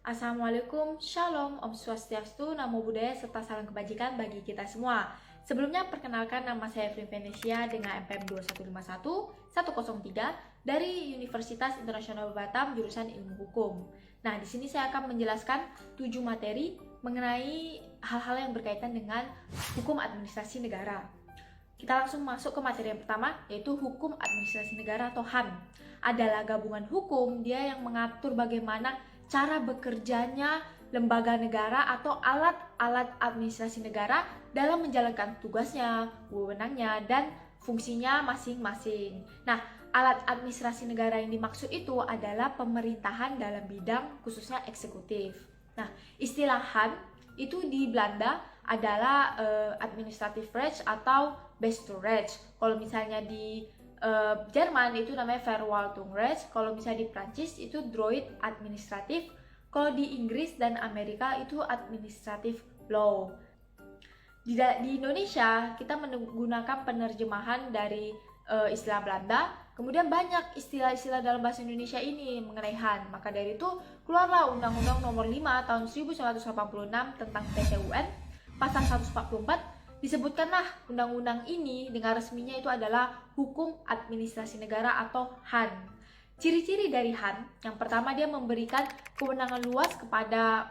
Assalamualaikum, Shalom, Om Swastiastu, Namo Buddhaya, serta salam kebajikan bagi kita semua. Sebelumnya, perkenalkan nama saya Frin Venesia dengan MPM 2151-103 dari Universitas Internasional Batam, jurusan Ilmu Hukum. Nah, di sini saya akan menjelaskan 7 materi mengenai hal-hal yang berkaitan dengan hukum administrasi negara. Kita langsung masuk ke materi yang pertama, yaitu hukum administrasi negara atau HAN. Adalah gabungan hukum, dia yang mengatur bagaimana cara bekerjanya lembaga negara atau alat-alat administrasi negara dalam menjalankan tugasnya, wewenangnya, dan fungsinya masing-masing. Nah, alat administrasi negara yang dimaksud itu adalah pemerintahan dalam bidang khususnya eksekutif. Nah, istilah HAN itu di Belanda adalah administrative recht atau Bestuurrecht. Kalau misalnya di Jerman itu namanya Verwaltungsrecht, kalau misalnya di Prancis itu droit administratif, kalau di Inggris dan Amerika itu administrative law. Di Indonesia kita menggunakan penerjemahan dari istilah Belanda, kemudian banyak istilah-istilah dalam bahasa Indonesia ini mengenai HAN. Maka dari itu keluarlah Undang-Undang Nomor 5 Tahun 1986 tentang PT-UN, pasal 144. Disebutkanlah undang-undang ini dengan resminya itu adalah Hukum Administrasi Negara atau HAN. Ciri-ciri dari HAN, yang pertama dia memberikan kewenangan luas kepada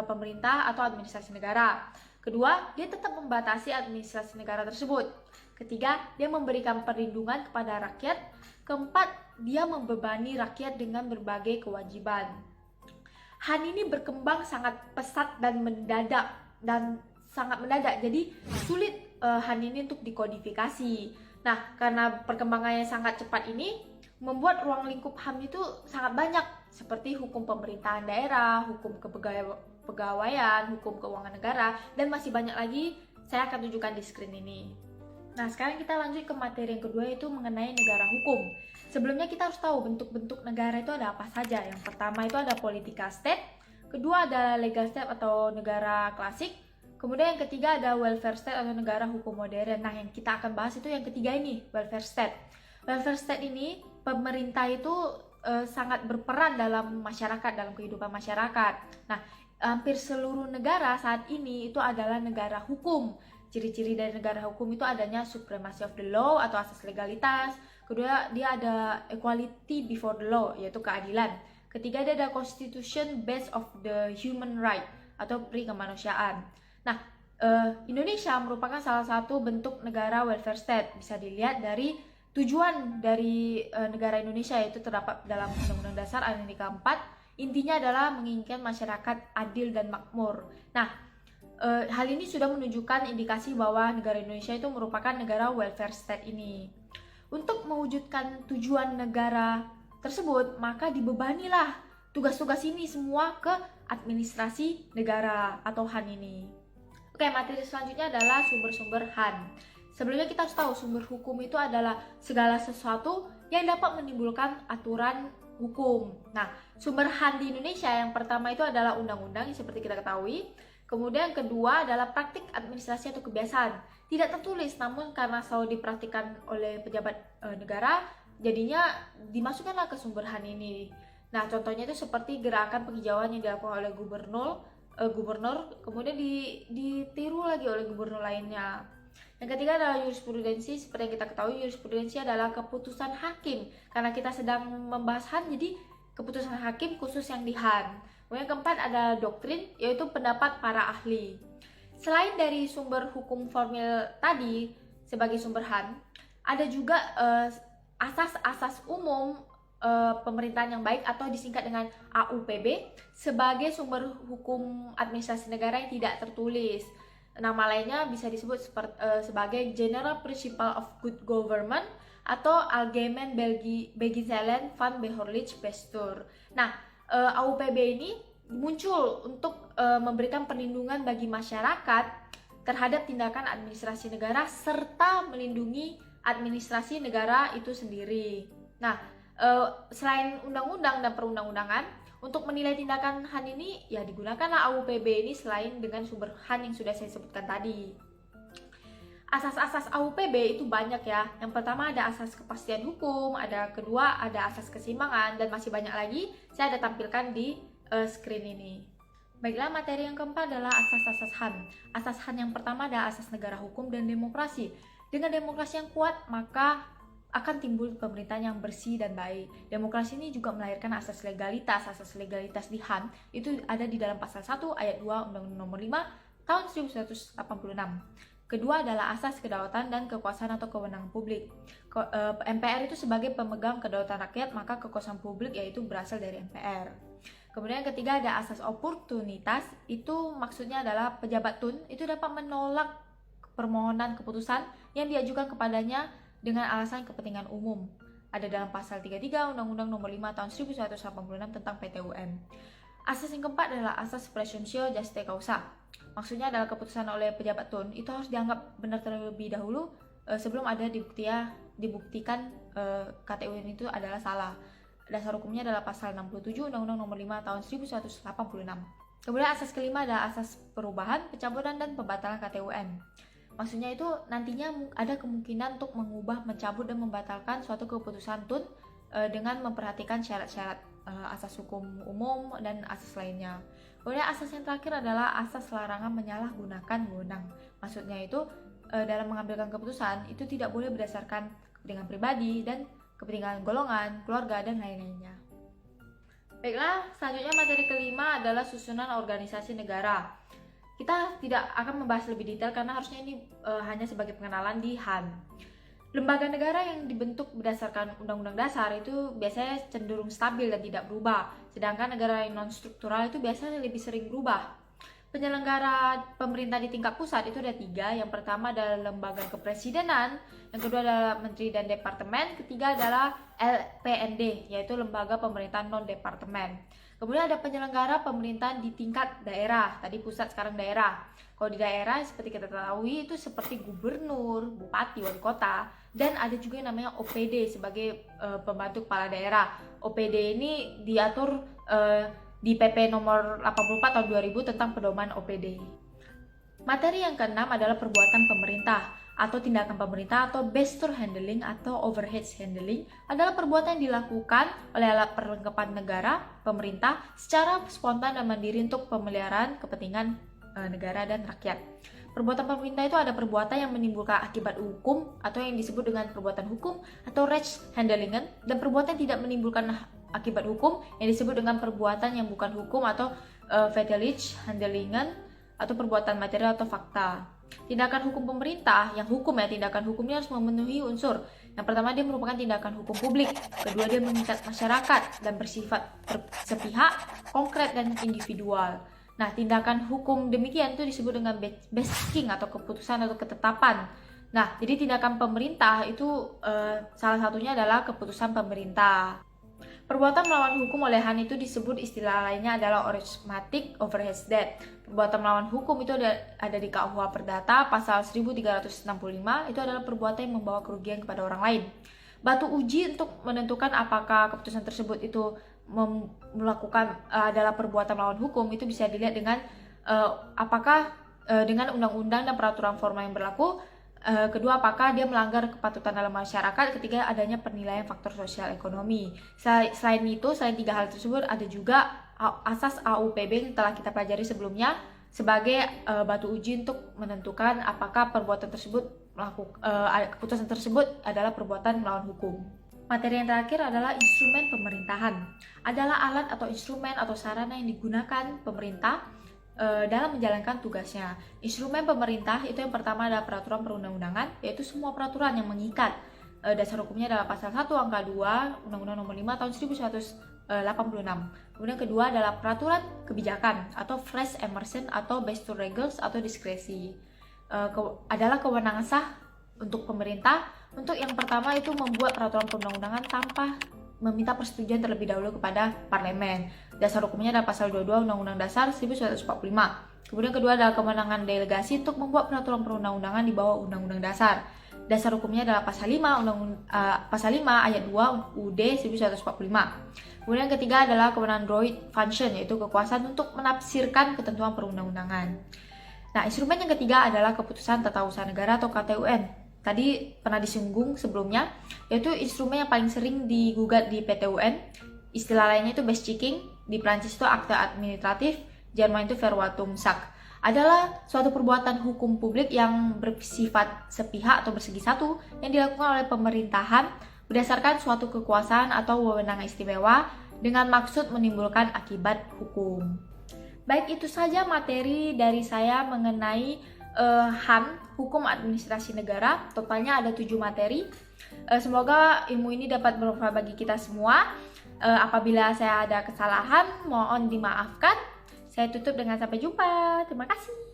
pemerintah atau administrasi negara. Kedua, dia tetap membatasi administrasi negara tersebut. Ketiga, dia memberikan perlindungan kepada rakyat. Keempat, dia membebani rakyat dengan berbagai kewajiban. HAN ini berkembang sangat pesat dan mendadak jadi sulit HAN ini untuk dikodifikasi. Nah, karena perkembangannya sangat cepat ini membuat ruang lingkup HAM itu sangat banyak, seperti hukum pemerintahan daerah, hukum kepegawaian, hukum keuangan negara, dan masih banyak lagi. Saya akan tunjukkan di screen ini. Nah, sekarang kita lanjut ke materi yang kedua, yaitu mengenai negara hukum. Sebelumnya kita harus tahu bentuk-bentuk negara itu ada apa saja. Yang pertama itu ada political state, kedua ada legal state atau negara klasik, kemudian yang ketiga ada welfare state atau negara hukum modern. Nah, yang kita akan bahas itu yang ketiga ini, welfare state. Welfare state ini, pemerintah itu sangat berperan dalam masyarakat, dalam kehidupan masyarakat. Nah, hampir seluruh negara saat ini itu adalah negara hukum. Ciri-ciri dari negara hukum itu adanya supremacy of the law atau asas legalitas. Kedua, dia ada equality before the law, yaitu keadilan. Ketiga, dia ada constitution based of the human right atau pri kemanusiaan. Nah, Indonesia merupakan salah satu bentuk negara welfare state. Bisa dilihat dari tujuan dari negara Indonesia, yaitu terdapat dalam Undang-Undang Dasar Aneka 4. Intinya adalah menginginkan masyarakat adil dan makmur. Nah, hal ini sudah menunjukkan indikasi bahwa negara Indonesia itu merupakan negara welfare state ini. Untuk mewujudkan tujuan negara tersebut, maka dibebanilah tugas-tugas ini semua ke administrasi negara atau HAN ini. Oke, materi selanjutnya adalah sumber-sumber HAN. Sebelumnya kita harus tahu sumber hukum itu adalah segala sesuatu yang dapat menimbulkan aturan hukum. Nah, sumber HAN di Indonesia yang pertama itu adalah undang-undang seperti kita ketahui. Kemudian yang kedua adalah praktik administrasi atau kebiasaan. Tidak tertulis, namun karena selalu dipraktikkan oleh pejabat negara, jadinya dimasukkanlah ke sumber HAN ini. Nah, contohnya itu seperti gerakan penghijauan yang dilakukan oleh gubernur, kemudian ditiru lagi oleh gubernur lainnya. Yang ketiga adalah jurisprudensi. Seperti yang kita ketahui, jurisprudensi adalah keputusan hakim. Karena kita sedang membahas HAN, jadi keputusan hakim khusus yang di HAN. Kemudian yang keempat ada doktrin, yaitu pendapat para ahli. Selain dari sumber hukum formil tadi sebagai sumber HAN, ada juga asas-asas umum pemerintahan yang baik atau disingkat dengan AUPB sebagai sumber hukum administrasi negara yang tidak tertulis. Nama lainnya bisa disebut sebagai General Principle of Good Government atau Algemeen Beginselen van Behoorlijk Bestuur. Nah, AUPB ini muncul untuk memberikan perlindungan bagi masyarakat terhadap tindakan administrasi negara serta melindungi administrasi negara itu sendiri. Nah, selain undang-undang dan perundang-undangan, untuk menilai tindakan HAN ini ya digunakanlah AUPB ini selain dengan sumber HAN yang sudah saya sebutkan tadi. Asas-asas AUPB itu banyak ya. Yang pertama ada asas kepastian hukum, kedua ada asas keseimbangan, dan masih banyak lagi. Saya ada tampilkan di screen ini. Baiklah, materi yang keempat adalah asas-asas HAM. Asas HAM yang pertama adalah asas negara hukum dan demokrasi. Dengan demokrasi yang kuat, maka akan timbul pemerintahan yang bersih dan baik. Demokrasi ini juga melahirkan asas legalitas. Asas legalitas di HAM itu ada di dalam pasal 1 ayat 2 Undang-Undang Nomor 5 tahun 1986. Kedua adalah asas kedaulatan dan kekuasaan atau kewenangan publik. MPR itu sebagai pemegang kedaulatan rakyat, maka kekuasaan publik yaitu berasal dari MPR. Kemudian yang ketiga ada asas oportunitas, itu maksudnya adalah pejabat tun itu dapat menolak permohonan keputusan yang diajukan kepadanya dengan alasan kepentingan umum. Ada dalam pasal 33 Undang-Undang Nomor 5 tahun 1986 tentang PTUM. Asas yang keempat adalah asas presumptio justa causa. Maksudnya adalah keputusan oleh pejabat tun itu harus dianggap benar terlebih dahulu sebelum ada dibuktikan KTUM itu adalah salah. Dasar hukumnya adalah pasal 67 Undang-Undang Nomor 5 tahun 1986. Kemudian asas kelima adalah asas perubahan, pencabutan dan pembatalan KTUM. Maksudnya itu nantinya ada kemungkinan untuk mengubah, mencabut dan membatalkan suatu keputusan tun dengan memperhatikan syarat-syarat asas hukum umum dan asas lainnya. Kemudian asas yang terakhir adalah asas larangan menyalahgunakan wewenang. Maksudnya itu dalam mengambilkan keputusan itu tidak boleh berdasarkan kepentingan pribadi dan kepentingan golongan, keluarga dan lain-lainnya. Baiklah, selanjutnya materi kelima adalah susunan organisasi negara. Kita tidak akan membahas lebih detail karena harusnya ini hanya sebagai pengenalan di HAM. Lembaga negara yang dibentuk berdasarkan undang-undang dasar itu biasanya cenderung stabil dan tidak berubah, sedangkan negara yang non-struktural itu biasanya lebih sering berubah. Penyelenggara pemerintah di tingkat pusat itu ada 3. Yang pertama adalah lembaga kepresidenan, yang kedua adalah menteri dan departemen, ketiga adalah LPND, yaitu lembaga pemerintahan non-departemen. Kemudian ada penyelenggara pemerintahan di tingkat daerah, tadi pusat sekarang daerah. Kalau di daerah seperti kita ketahui itu seperti gubernur, bupati, wali kota, dan ada juga yang namanya OPD sebagai pembantu kepala daerah. OPD ini diatur di PP nomor 84 tahun 2000 tentang pedoman OPD. Materi yang keenam adalah perbuatan pemerintah atau tindakan pemerintah atau bestur handling atau overhead handling adalah perbuatan yang dilakukan oleh alat perlengkapan negara, pemerintah secara spontan dan mandiri untuk pemeliharaan kepentingan negara dan rakyat. Perbuatan pemerintah itu ada perbuatan yang menimbulkan akibat hukum atau yang disebut dengan perbuatan hukum atau recht handlingen, dan perbuatan yang tidak menimbulkan akibat hukum yang disebut dengan perbuatan yang bukan hukum atau fetelich handlingen atau perbuatan material atau fakta. Tindakan hukum pemerintah, yang hukum ya, tindakan hukumnya harus memenuhi unsur. Yang pertama, dia merupakan tindakan hukum publik. Kedua, dia mengikat masyarakat dan bersifat sepihak, konkret dan individual. Nah, tindakan hukum demikian itu disebut dengan basking atau keputusan atau ketetapan. Nah, jadi tindakan pemerintah itu salah satunya adalah keputusan pemerintah. Perbuatan melawan hukum oleh Han itu disebut istilah lainnya adalah origmatic overhead debt. Perbuatan melawan hukum itu ada di KUH Perdata pasal 1365, itu adalah perbuatan yang membawa kerugian kepada orang lain. Batu uji untuk menentukan apakah keputusan tersebut itu melakukan adalah perbuatan melawan hukum itu bisa dilihat dengan apakah dengan undang-undang dan peraturan formal yang berlaku. Kedua, apakah dia melanggar kepatutan dalam masyarakat. Ketiga, adanya penilaian faktor sosial ekonomi. Selain itu, selain 3 hal tersebut, ada juga asas AUPB yang telah kita pelajari sebelumnya sebagai batu uji untuk menentukan apakah perbuatan tersebut keputusan tersebut adalah perbuatan melawan hukum. Materi yang terakhir adalah instrumen pemerintahan. Adalah alat atau instrumen atau sarana yang digunakan pemerintah dalam menjalankan tugasnya. Instrumen pemerintah itu yang pertama adalah peraturan perundang-undangan, yaitu semua peraturan yang mengikat. Dasar hukumnya adalah pasal 1 angka 2 Undang-Undang Nomor 5 tahun 1986. Kemudian kedua adalah peraturan kebijakan atau fresh emerson atau bestur regels atau diskresi. Adalah kewenangan sah untuk pemerintah untuk yang pertama itu membuat peraturan perundang-undangan tanpa meminta persetujuan terlebih dahulu kepada parlemen. Dasar hukumnya adalah pasal 22 Undang-Undang Dasar 1945. Kemudian kedua adalah kewenangan delegasi untuk membuat peraturan perundang-undangan di bawah Undang-Undang Dasar. Dasar hukumnya adalah pasal 5 pasal 5 ayat 2 UUD 1945. Kemudian yang ketiga adalah kewenangan droit function, yaitu kekuasaan untuk menafsirkan ketentuan perundang-undangan. Nah, instrumen yang ketiga adalah keputusan tata usaha negara atau KTUN. Tadi pernah disinggung sebelumnya, yaitu instrumen yang paling sering digugat di PT UN. Istilah lainnya itu base checking, di Prancis itu akte administratif, Jerman itu Verwaltungsakt, adalah suatu perbuatan hukum publik yang bersifat sepihak atau bersegi satu yang dilakukan oleh pemerintahan berdasarkan suatu kekuasaan atau wewenang istimewa dengan maksud menimbulkan akibat hukum. Baik, itu saja materi dari saya mengenai HAM, Hukum Administrasi Negara. Totalnya ada 7 materi. Semoga ilmu ini dapat bermanfaat bagi kita semua. Apabila saya ada kesalahan, mohon dimaafkan. Saya tutup dengan sampai jumpa. Terima kasih.